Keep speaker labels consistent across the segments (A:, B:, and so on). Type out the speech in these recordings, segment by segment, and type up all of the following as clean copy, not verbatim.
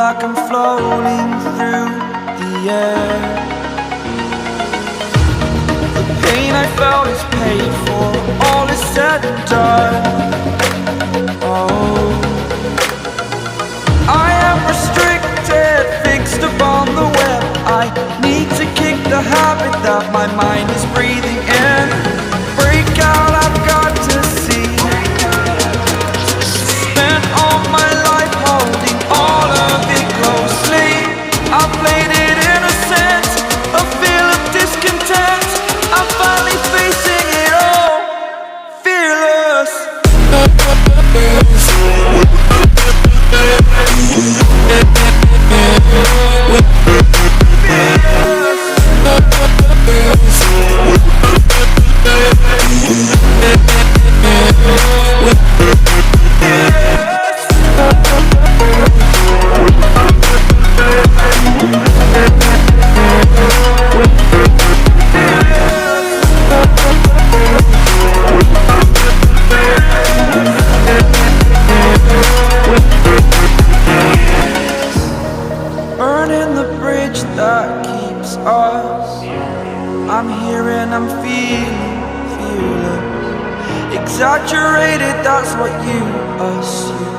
A: like I'm floating through the air. The pain I felt is paid for, all is said and done. Oh, I am restricted, fixed upon the web. I need to kick the habit that my mind is breathing in. Break out, I've got to see. Spent all my life holding all of it closely. I played it innocent, a feel of discontent. I'm finally facing it all, fearless. Burning the bridge that keeps us. I'm here and I'm feeling fearless. Exaggerated, that's what you assume.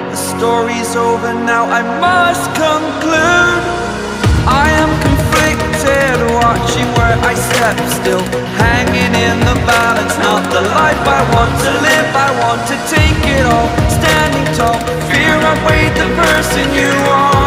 A: The story's over now, I must conclude. I am conflicted, watching where I step still, hanging in the balance. Not the life I want to live, I want to take it all. Standing tall, fear I've weighed the person you are.